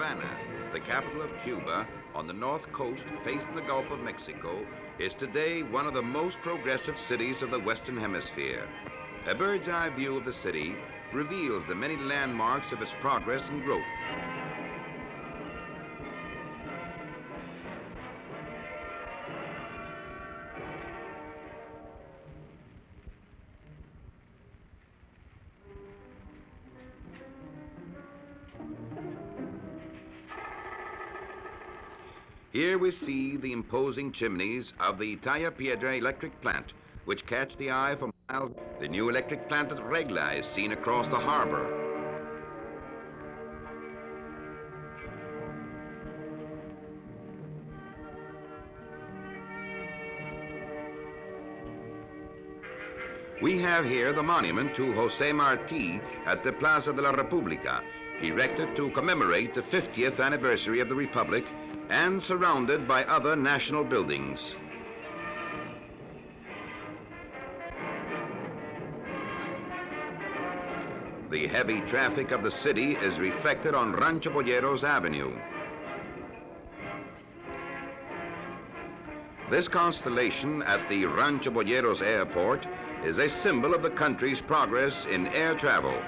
Havana, the capital of Cuba, on the north coast facing the Gulf of Mexico, is today one of the most progressive cities of the Western Hemisphere. A bird's eye view of the city reveals the many landmarks of its progress and growth. Here we see the imposing chimneys of the Talla Piedra electric plant, which catch the eye for miles. The new electric plant at Regla is seen across the harbor. We have here the monument to José Martí at the Plaza de la República, erected to commemorate the 50th anniversary of the Republic and surrounded by other national buildings. The heavy traffic of the city is reflected on Rancho Boyeros Avenue. This constellation at the Rancho Boyeros Airport is a symbol of the country's progress in air travel.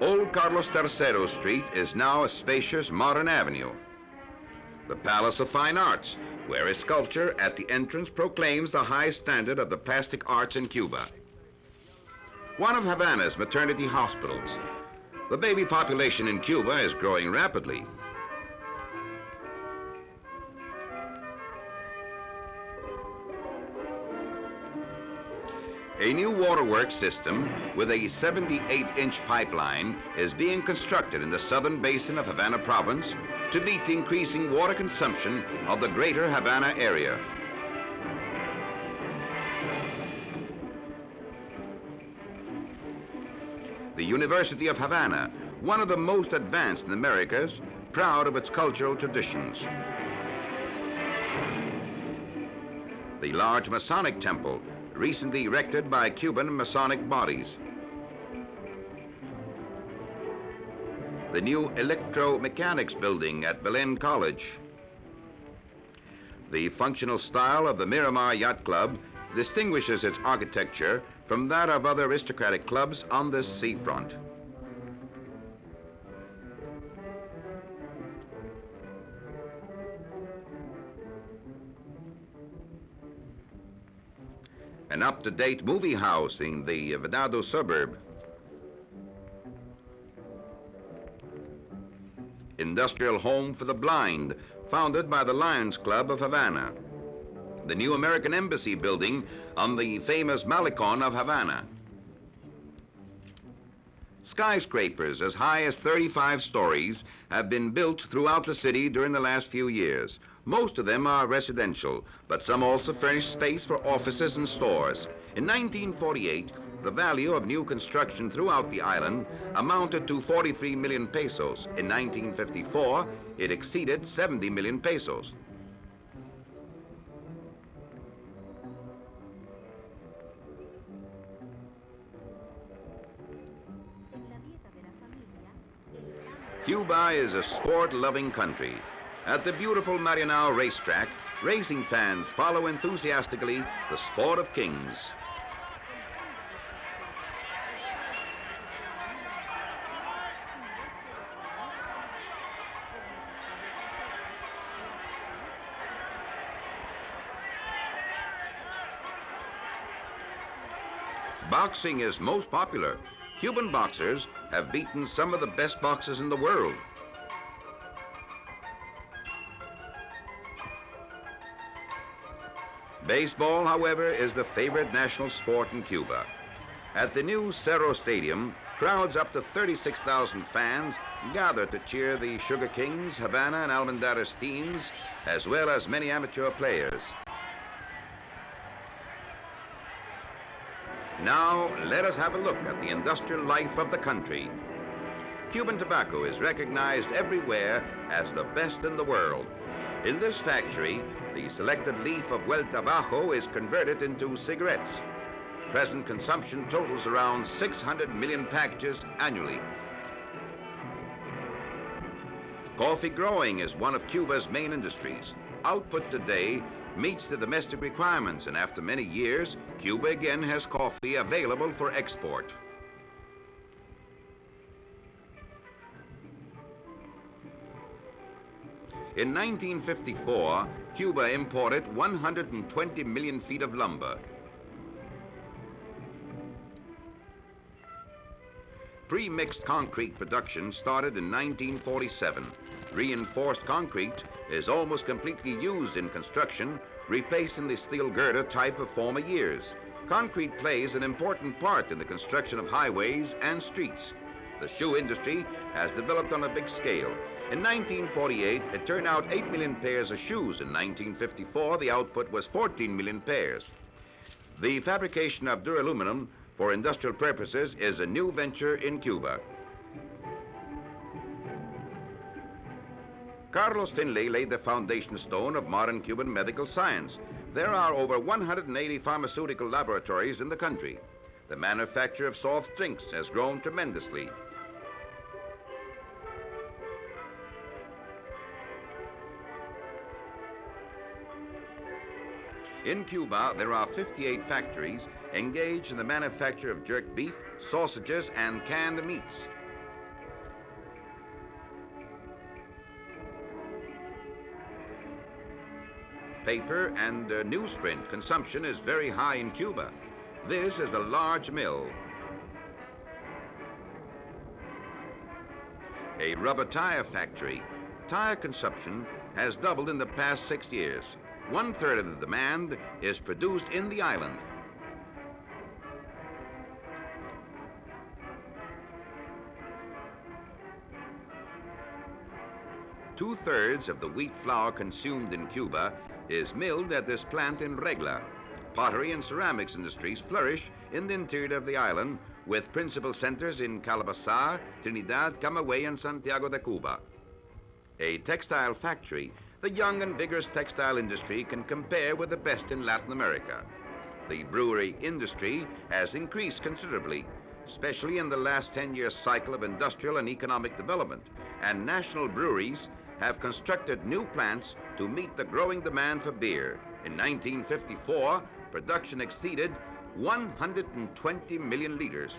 Old Carlos III Street is now a spacious modern avenue. The Palace of Fine Arts, where a sculpture at the entrance proclaims the high standard of the plastic arts in Cuba. One of Havana's maternity hospitals. The baby population in Cuba is growing rapidly. A new waterworks system with a 78-inch pipeline is being constructed in the southern basin of Havana province to meet the increasing water consumption of the greater Havana area. The University of Havana, one of the most advanced in the Americas, proud of its cultural traditions. The large Masonic temple, recently erected by Cuban Masonic bodies. The new electromechanics building at Belen College. The functional style of the Miramar Yacht Club distinguishes its architecture from that of other aristocratic clubs on this seafront. An up-to-date movie house in the Vedado suburb. Industrial home for the blind, founded by the Lions Club of Havana. The new American Embassy building on the famous Malecon of Havana. Skyscrapers as high as 35 stories have been built throughout the city during the last few years. Most of them are residential, but some also furnish space for offices and stores. In 1948, the value of new construction throughout the island amounted to 43 million pesos. In 1954, it exceeded 70 million pesos. Cuba is a sport-loving country. At the beautiful Marianao racetrack, racing fans follow enthusiastically the sport of kings. Boxing is most popular. Cuban boxers have beaten some of the best boxers in the world. Baseball, however, is the favorite national sport in Cuba. At the new Cerro Stadium, crowds up to 36,000 fans gather to cheer the Sugar Kings, Havana, and Almendares teams, as well as many amateur players. Now, let us have a look at the industrial life of the country. Cuban tobacco is recognized everywhere as the best in the world. In this factory, the selected leaf of Huelta Bajo is converted into cigarettes. Present consumption totals around 600 million packages annually. Coffee growing is one of Cuba's main industries. Output today meets the domestic requirements, and after many years, Cuba again has coffee available for export. In 1954, Cuba imported 120 million feet of lumber. Pre-mixed concrete production started in 1947. Reinforced concrete is almost completely used in construction, replacing the steel girder type of former years. Concrete plays an important part in the construction of highways and streets. The shoe industry has developed on a big scale. In 1948, it turned out 8 million pairs of shoes. In 1954, the output was 14 million pairs. The fabrication of duraluminum for industrial purposes is a new venture in Cuba. Carlos Finlay laid the foundation stone of modern Cuban medical science. There are over 180 pharmaceutical laboratories in the country. The manufacture of soft drinks has grown tremendously. In Cuba, there are 58 factories engaged in the manufacture of jerked beef, sausages, and canned meats. Paper and newsprint consumption is very high in Cuba. This is a large mill. A rubber tire factory. Tire consumption has doubled in the past 6 years. 1/3 of the demand is produced in the island. Two-thirds of the wheat flour consumed in Cuba is milled at this plant in Regla. Pottery and ceramics industries flourish in the interior of the island, with principal centers in Calabasas, Trinidad, Camagüey, and Santiago de Cuba. A textile factory. The young and vigorous textile industry can compare with the best in Latin America. The brewery industry has increased considerably, especially in the last 10-year cycle of industrial and economic development, and national breweries have constructed new plants to meet the growing demand for beer. In 1954, production exceeded 120 million liters.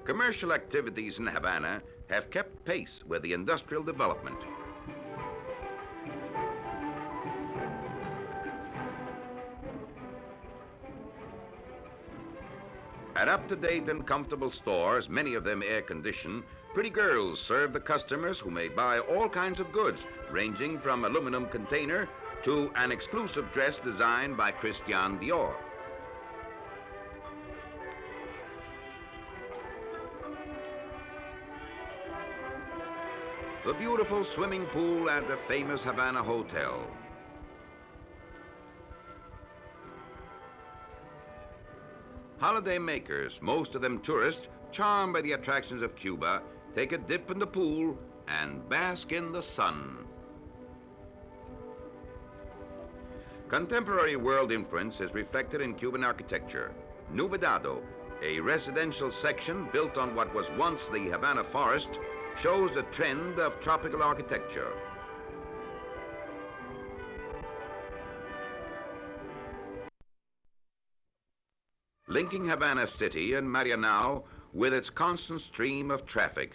Commercial activities in Havana have kept pace with the industrial development. At up-to-date and comfortable stores, many of them air-conditioned, pretty girls serve the customers who may buy all kinds of goods, ranging from aluminum container to an exclusive dress designed by Christian Dior. The beautiful swimming pool at the famous Havana Hotel. Holiday makers, most of them tourists, charmed by the attractions of Cuba, take a dip in the pool and bask in the sun. Contemporary world influence is reflected in Cuban architecture. Novedado, a residential section built on what was once the Havana forest, shows the trend of tropical architecture. Linking Havana City and Marianao with its constant stream of traffic.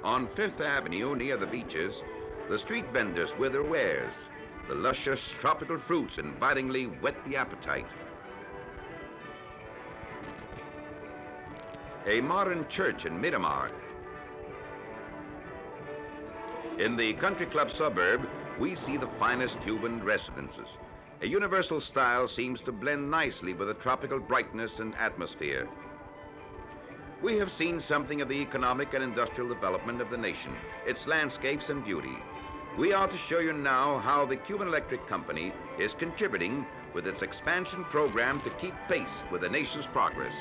On Fifth Avenue near the beaches, the street vendors with their wares. The luscious tropical fruits invitingly whet the appetite. A modern church in Miramar. In the country club suburb, we see the finest Cuban residences. A universal style seems to blend nicely with the tropical brightness and atmosphere. We have seen something of the economic and industrial development of the nation, its landscapes and beauty. We are to show you now how the Cuban Electric Company is contributing with its expansion program to keep pace with the nation's progress.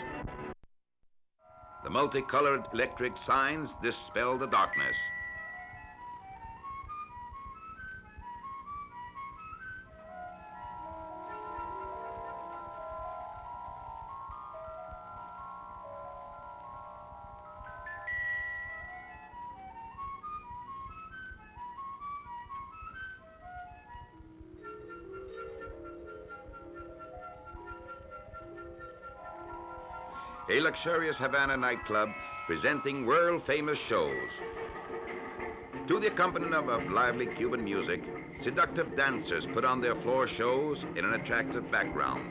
The multicolored electric signs dispel the darkness. A luxurious Havana nightclub presenting world-famous shows. To the accompaniment of lively Cuban music, seductive dancers put on their floor shows in an attractive background.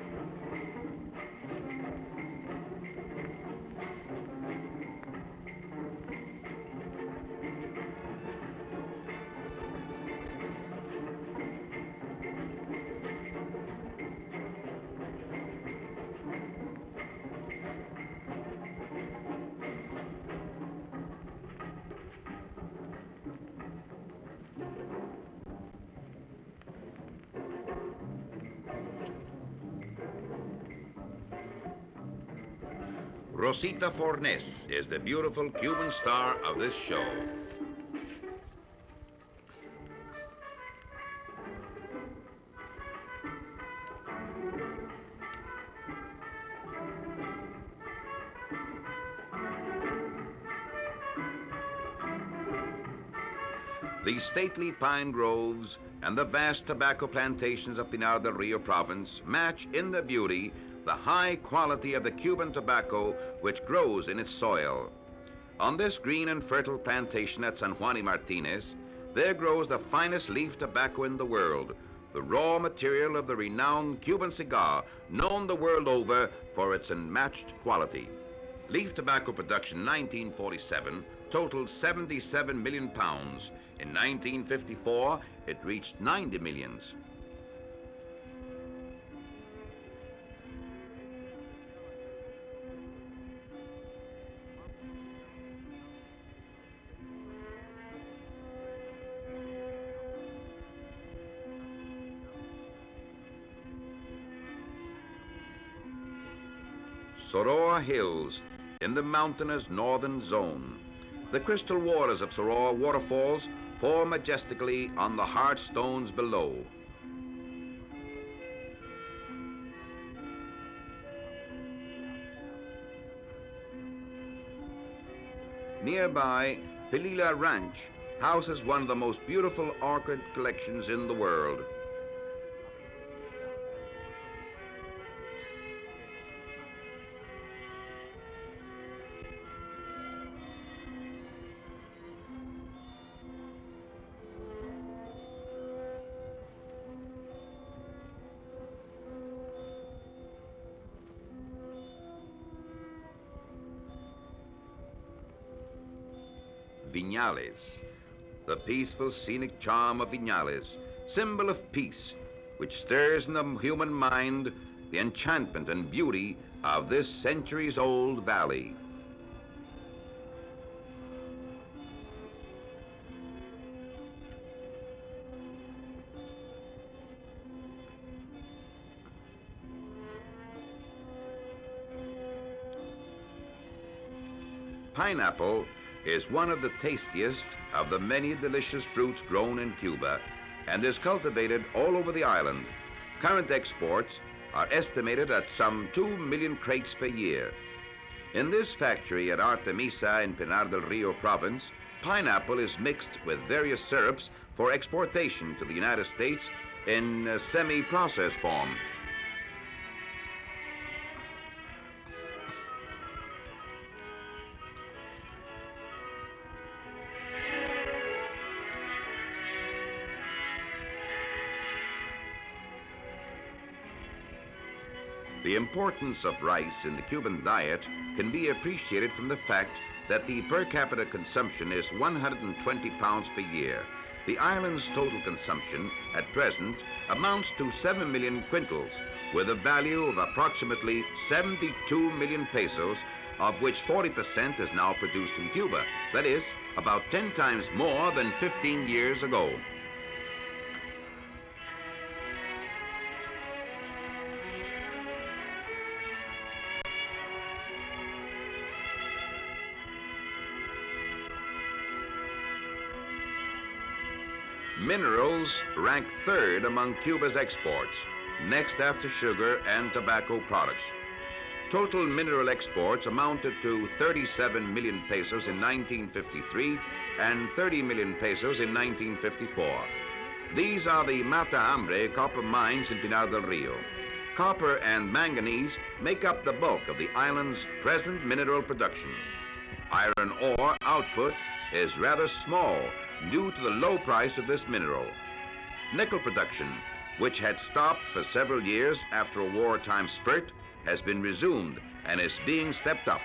Rosita Fornes is the beautiful Cuban star of this show. The stately pine groves and the vast tobacco plantations of Pinar del Rio province match in their beauty the high quality of the Cuban tobacco which grows in its soil. On this green and fertile plantation at San Juan y Martinez, there grows the finest leaf tobacco in the world, the raw material of the renowned Cuban cigar, known the world over for its unmatched quality. Leaf tobacco production in 1947 totaled 77 million pounds. In 1954, it reached 90 millions. Soroa Hills in the mountainous northern zone. The crystal waters of Soroa waterfalls pour majestically on the hard stones below. Nearby, Pilila Ranch houses one of the most beautiful orchid collections in the world. Viñales, the peaceful scenic charm of Viñales, symbol of peace, which stirs in the human mind the enchantment and beauty of this centuries-old valley. Pineapple is one of the tastiest of the many delicious fruits grown in Cuba and is cultivated all over the island. Current exports are estimated at some 2 million crates per year. In this factory at Artemisa in Pinar del Rio province, pineapple is mixed with various syrups for exportation to the United States in semi-processed form. The importance of rice in the Cuban diet can be appreciated from the fact that the per capita consumption is 120 pounds per year. The island's total consumption at present amounts to 7 million quintals, with a value of approximately 72 million pesos, of which 40% is now produced in Cuba. That is, about 10 times more than 15 years ago. Minerals rank third among Cuba's exports, next after sugar and tobacco products. Total mineral exports amounted to 37 million pesos in 1953 and 30 million pesos in 1954. These are the Mata Hambre copper mines in Pinar del Rio. Copper and manganese make up the bulk of the island's present mineral production. Iron ore output is rather small due to the low price of this mineral. Nickel production, which had stopped for several years after a wartime spurt, has been resumed and is being stepped up.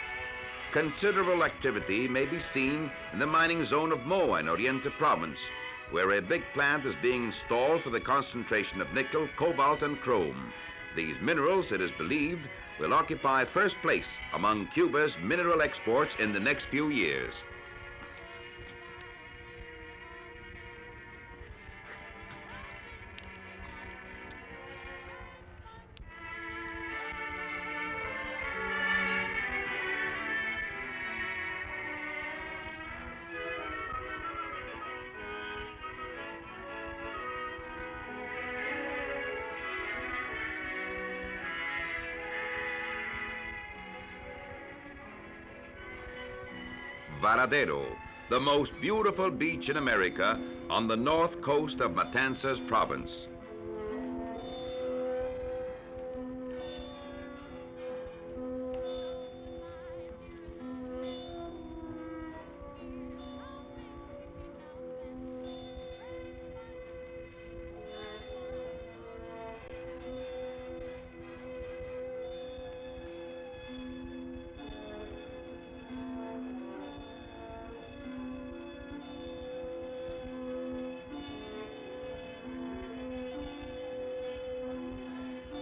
Considerable activity may be seen in the mining zone of Moa in Oriente Province, where a big plant is being installed for the concentration of nickel, cobalt, and chrome. These minerals, it is believed, will occupy first place among Cuba's mineral exports in the next few years. Varadero, the most beautiful beach in America on the north coast of Matanzas province.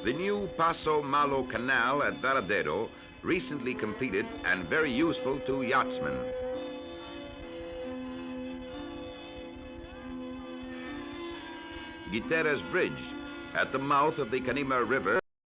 The new Paso Malo Canal at Varadero, recently completed and very useful to yachtsmen. Guiterres Bridge at the mouth of the Canima River